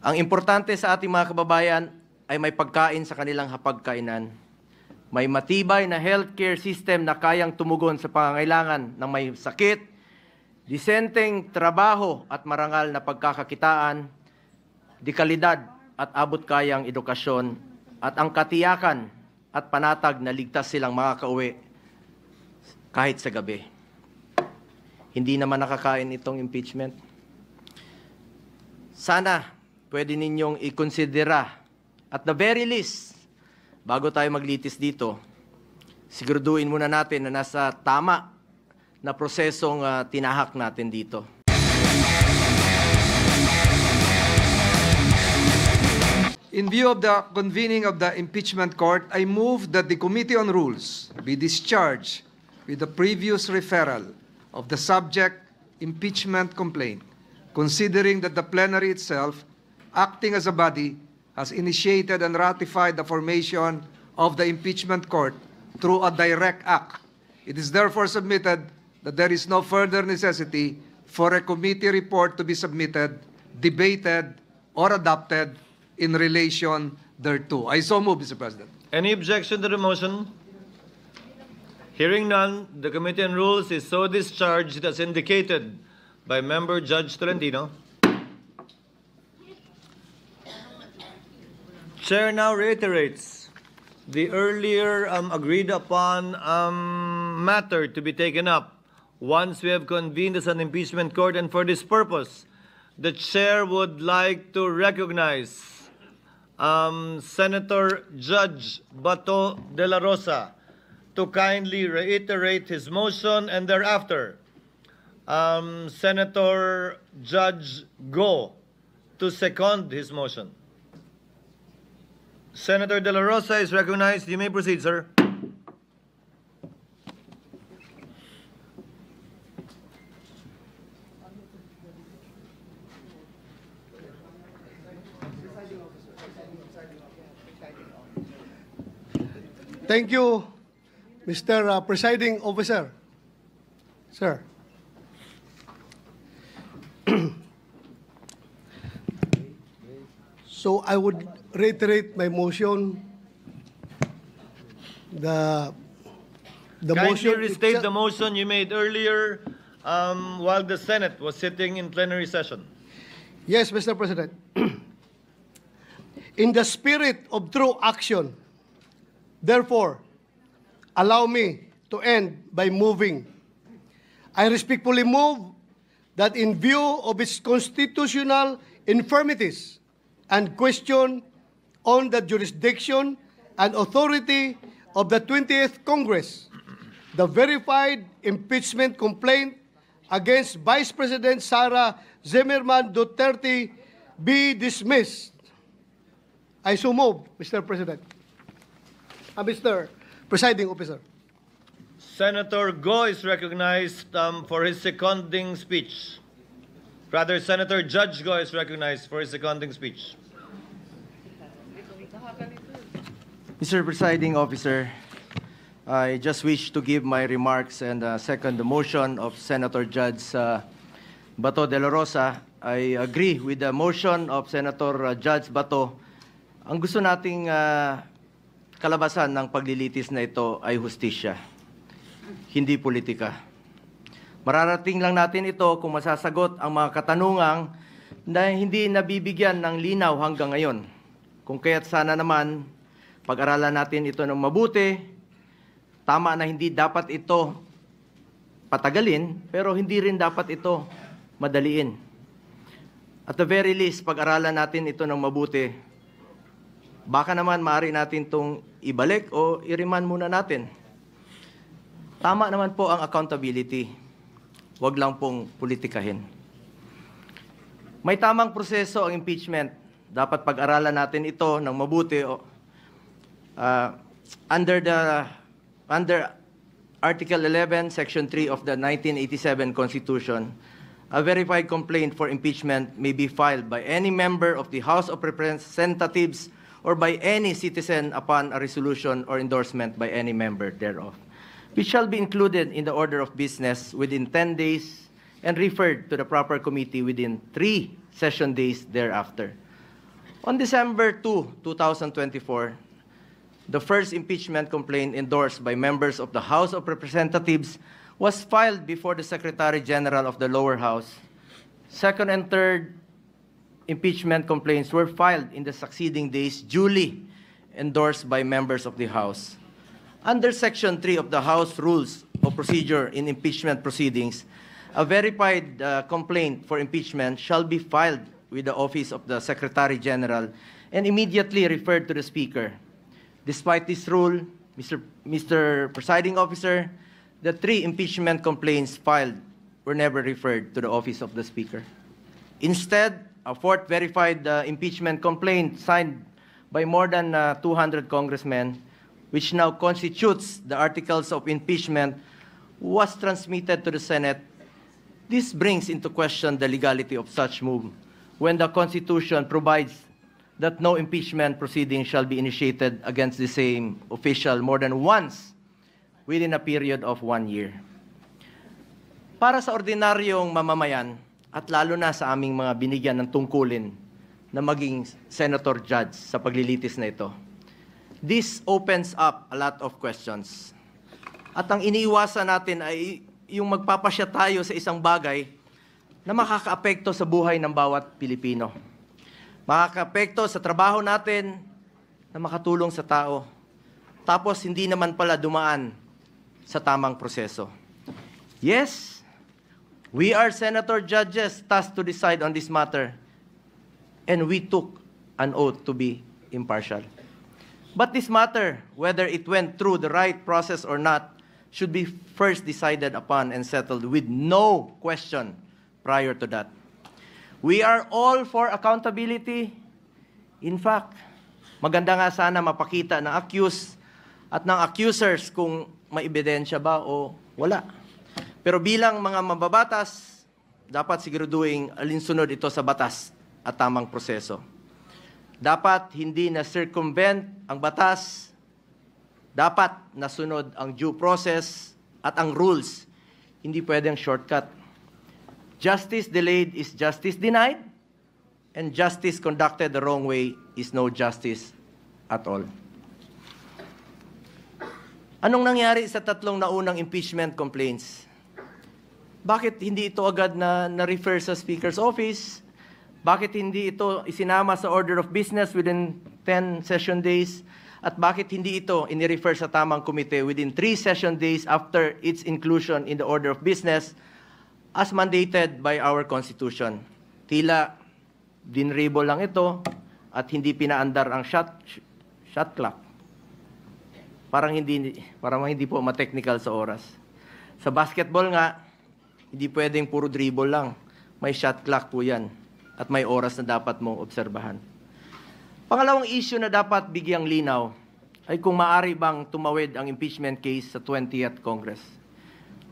Ang importante sa ating mga kababayan ay may pagkain sa kanilang hapagkainan. May matibay na healthcare system na kayang tumugon sa pangangailangan ng may sakit, disenteng trabaho at marangal na pagkakakitaan, dekalidad at abot kayang edukasyon, at ang katiyakan at panatag na ligtas silang makakauwi kahit sa gabi. Hindi naman nakakain itong impeachment. Sana pwede ninyong ikonsidera at the very least, bago tayo maglitis dito, siguraduhin muna natin na nasa tama na prosesong tinahak natin dito. In view of the convening of the impeachment court, I move that the Committee on Rules be discharged with the previous referral of the subject impeachment complaint, considering that the plenary itself, acting as a body, has initiated and ratified the formation of the impeachment court through a direct act. It is therefore submitted that there is no further necessity for a committee report to be submitted, debated, or adopted in relation thereto. I so move, Mr. President. Any objection to the motion? Hearing none, the Committee on Rules is so discharged as indicated by Member Judge Tolentino. Chair now reiterates the earlier agreed upon matter to be taken up once we have convened as an impeachment court, and for this purpose, the Chair would like to recognize Senator Judge Bato de la Rosa to kindly reiterate his motion, and thereafter, Senator Judge Go to second his motion. Senator de la Rosa is recognized. You may proceed, sir. Thank you, Mr. Presiding Officer. Sir. So I would reiterate my motion. The Kindly motion restate the motion you made earlier while the Senate was sitting in plenary session. Yes, Mr. President. In the spirit of true action, therefore, allow me to end by moving. I respectfully move that in view of its constitutional infirmities and question on the jurisdiction and authority of the 20th Congress, the verified impeachment complaint against Vice President Sara Zimmerman Duterte be dismissed. I so move, Mr. President. Mr. Presiding Officer. Senator Go is recognized for his seconding speech. Rather, Senator Judge Go is recognized for his seconding speech. Mr. Presiding Officer, I just wish to give my remarks and second the motion of Senator Judge Bato de la Rosa. I agree with the motion of Senator Judge Bato. Ang gusto nating kalabasan ng paglilitis na ito ay hustisya, hindi politika. Mararating lang natin ito kung masasagot ang mga katanungang na hindi nabibigyan ng linaw hanggang ngayon. Kung kaya't sana naman, pag-aralan natin ito ng mabuti. Tama na hindi dapat ito patagalin, pero hindi rin dapat ito madaliin. At the very least, pag-aralan natin ito ng mabuti. Baka naman maaari natin itong ibalik o i-remand muna natin. Tama naman po ang accountability. Huwag lang pong politikahin. May tamang proseso ang impeachment. Dapat pag-aralan natin ito ng mabuti. Under Article 11, Section 3 of the 1987 Constitution, a verified complaint for impeachment may be filed by any member of the House of Representatives or by any citizen upon a resolution or endorsement by any member thereof, which shall be included in the order of business within 10 days and referred to the proper committee within 3 session days thereafter. On December 2, 2024, the first impeachment complaint endorsed by members of the House of Representatives was filed before the Secretary General of the lower house. Second and third impeachment complaints were filed in the succeeding days, duly endorsed by members of the House. Under Section 3 of the House Rules of Procedure in impeachment proceedings, a verified complaint for impeachment shall be filed with the Office of the Secretary General and immediately referred to the Speaker. Despite this rule, Mr. Presiding Officer, the 3 impeachment complaints filed were never referred to the Office of the Speaker. Instead, a 4th verified impeachment complaint signed by more than 200 congressmen, which now constitutes the articles of impeachment, was transmitted to the Senate. This brings into question the legality of such move when the Constitution provides that no impeachment proceeding shall be initiated against the same official more than once within a period of 1 year. Para sa ordinaryong mamamayan, at lalo na sa aming mga binigyan ng tungkulin na maging senator judge sa paglilitis na ito, this opens up a lot of questions. At ang iniiwasan natin ay yung magpapasya tayo sa isang bagay na makakaapekto sa buhay ng bawat Pilipino. Makakaapekto sa trabaho natin na makatulong sa tao. Tapos hindi naman pala dumaan sa tamang proseso. Yes, we are senator judges tasked to decide on this matter, and we took an oath to be impartial. But this matter, whether it went through the right process or not, should be first decided upon and settled with no question prior to that. We are all for accountability. In fact, maganda nga sana mapakita ng accused at ng accusers kung may ebidensya ba o wala. Pero bilang mga mababatas, dapat siguraduhin alinsunod ito sa batas at tamang proseso. Dapat hindi na circumvent ang batas, dapat nasunod ang due process at ang rules. Hindi pwedeng shortcut. Justice delayed is justice denied, and justice conducted the wrong way is no justice at all. Anong nangyari sa 3 naunang impeachment complaints? Bakit hindi ito agad na-refer sa Speaker's Office? Bakit hindi ito isinama sa order of business within 10 session days? At bakit hindi ito inirefer sa tamang komite within 3 session days after its inclusion in the order of business as mandated by our Constitution? Tila dinrable lang ito at hindi pinaandar ang shot clock. Parang hindi po ma-technical sa oras. Sa basketball nga, hindi pwedeng puro dribble lang. May shot clock po yan. At may oras na dapat mong obserbahan. Pangalawang issue na dapat bigyang linaw ay kung maaari bang tumawid ang impeachment case sa 20th Congress.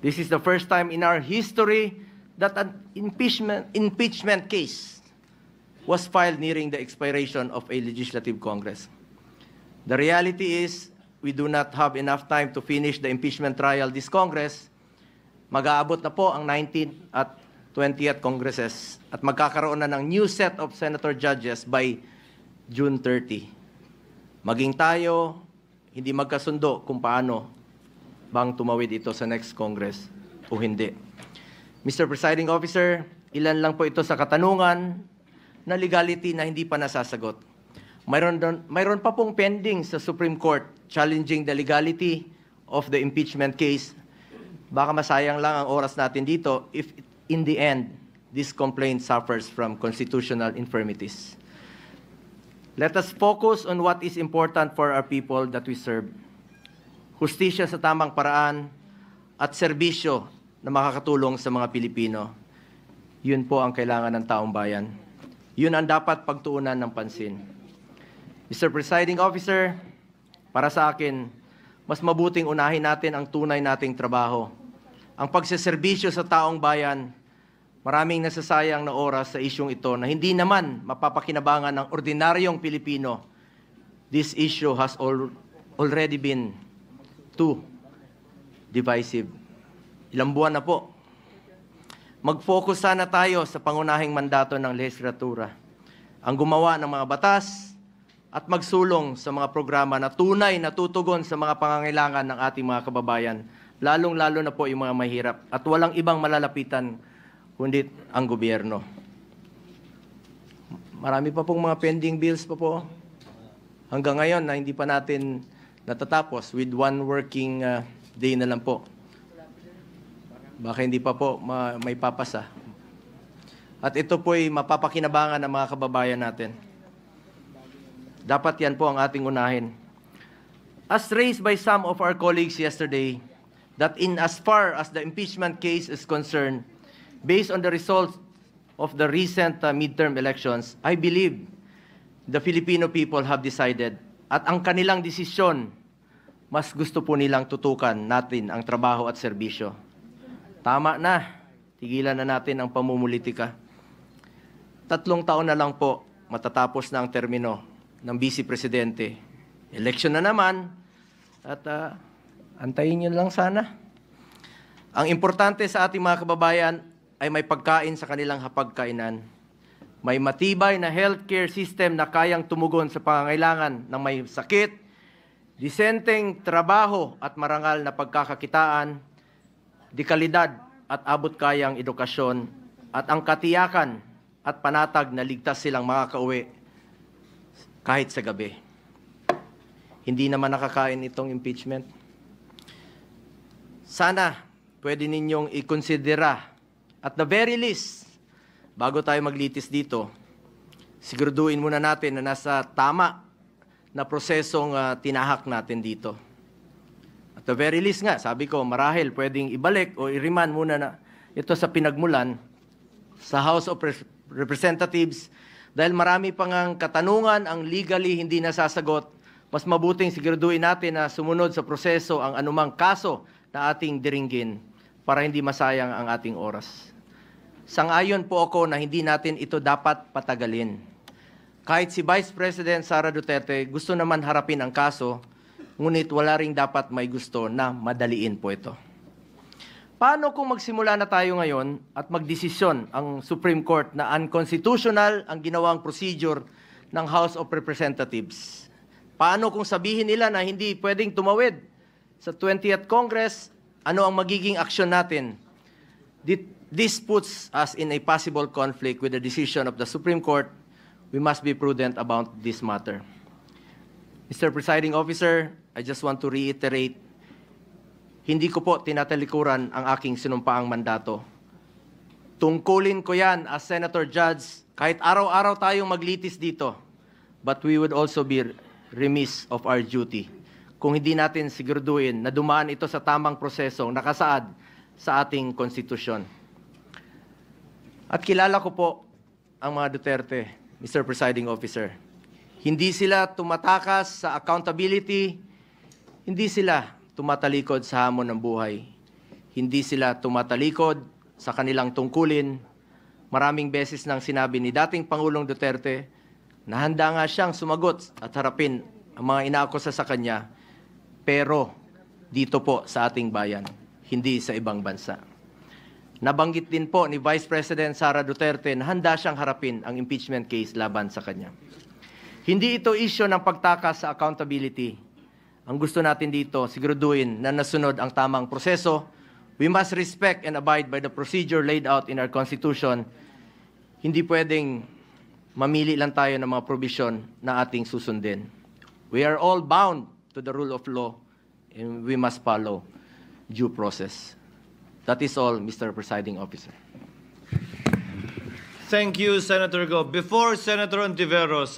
This is the first time in our history that an impeachment case was filed nearing the expiration of a legislative Congress. The reality is, we do not have enough time to finish the impeachment trial this Congress. Mag-aabot na po ang 19th at 20th Congresses at magkakaroon na ng new set of senator judges by June 30. Maging tayo, hindi magkasundo kung paano bang tumawid ito sa next Congress o hindi. Mr. Presiding Officer, ilan lang po ito sa katanungan na legality na hindi pa nasasagot. Mayroon pa pong pending sa Supreme Court challenging the legality of the impeachment case. Baka masayang lang ang oras natin dito if in the end, this complaint suffers from constitutional infirmities. Let us focus on what is important for our people that we serve. Hustisya sa tamang paraan at serbisyo na makakatulong sa mga Pilipino. Yun po ang kailangan ng taong bayan. Yun ang dapat pagtuunan ng pansin. Mr. Presiding Officer, para sa akin, mas mabuting unahin natin ang tunay nating trabaho. Ang pagseserbisyo sa taong bayan, maraming nasasayang na oras sa isyong ito na hindi naman mapapakinabangan ng ordinaryong Pilipino. This issue has already been too divisive. Ilang buwan na po. Mag-focus sana tayo sa pangunahing mandato ng lehislatura. ang gumawa ng mga batas at magsulong sa mga programa na tunay na tutugon sa mga pangangailangan ng ating mga kababayan, lalong-lalo na po yung mga mahirap at walang ibang malalapitan kundi ang gobyerno. Marami pa pong mga pending bills pa po hanggang ngayon na hindi pa natin natatapos with one working day na lang po. Baka hindi pa po may papasa. At ito po'y mapapakinabangan ng mga kababayan natin. Dapat yan po ang ating unahin. As raised by some of our colleagues yesterday, that in as far as the impeachment case is concerned, based on the results of the recent midterm elections, I believe the Filipino people have decided at ang kanilang desisyon, mas gusto po nilang tutukan natin ang trabaho at serbisyo. Tama na, tigilan na natin ang pamumulitika. 3 taon na lang po, matatapos na ang termino ng Vice Presidente. Election na naman, at antayin nyo lang sana. Ang importante sa ating mga kababayan ay may pagkain sa kanilang hapagkainan. May matibay na healthcare system na kayang tumugon sa pangangailangan ng may sakit, disenteng trabaho at marangal na pagkakakitaan, dekalidad at abot kayang edukasyon, at ang katiyakan at panatag na ligtas silang makakauwi kahit sa gabi. Hindi naman nakakain itong impeachment. Sana pwede ninyong ikonsidera at the very least, bago tayo maglitis dito, siguraduhin muna natin na nasa tama na prosesong tinahak natin dito. At the very least nga, sabi ko, marahil pwedeng ibalik o i-remand muna na ito sa pinagmulan sa House of Representatives dahil marami pang ang katanungan ang legally hindi nasasagot. Mas mabuting siguraduhin natin na sumunod sa proseso ang anumang kaso na ating diringgin para hindi masayang ang ating oras. Sang-ayon po ako na hindi natin ito dapat patagalin. Kahit si Vice President Sara Duterte gusto naman harapin ang kaso, ngunit wala ring dapat may gusto na madaliin po ito. Paano kung magsimula na tayo ngayon at magdesisyon ang Supreme Court na unconstitutional ang ginawang procedure ng House of Representatives? Paano kung sabihin nila na hindi pwedeng tumawid sa 20th Congress? Ano ang magiging aksyon natin? This puts us in a possible conflict with the decision of the Supreme Court. We must be prudent about this matter. Mr. Presiding Officer, I just want to reiterate, hindi ko po tinatalikuran ang aking sinumpaang mandato. Tungkulin ko yan as Senator Judge kahit araw-araw tayong maglitis dito. But we would also be remiss of our duty kung hindi natin siguraduhin na dumaan ito sa tamang prosesong nakasaad sa ating konstitusyon. At kilala ko po ang mga Duterte, Mr. Presiding Officer. Hindi sila tumatakas sa accountability, hindi sila tumatalikod sa hamon ng buhay. Hindi sila tumatalikod sa kanilang tungkulin. Maraming beses nang sinabi ni dating Pangulong Duterte na handa nga siyang sumagot at harapin ang mga inaakusa sa kanya, pero dito po sa ating bayan, hindi sa ibang bansa. Nabanggit din po ni Vice President Sara Duterte na handa siyang harapin ang impeachment case laban sa kanya. Hindi ito issue ng pagtakas sa accountability. Ang gusto natin dito, siguraduhin na nasunod ang tamang proseso. We must respect and abide by the procedure laid out in our Constitution. Hindi pwedeng mamili lang tayo ng mga provision na ating susundin. We are all bound to the rule of law and we must follow due process. That is all, Mr. Presiding Officer. Thank you, Senator Go. Before Senator Ontiveros,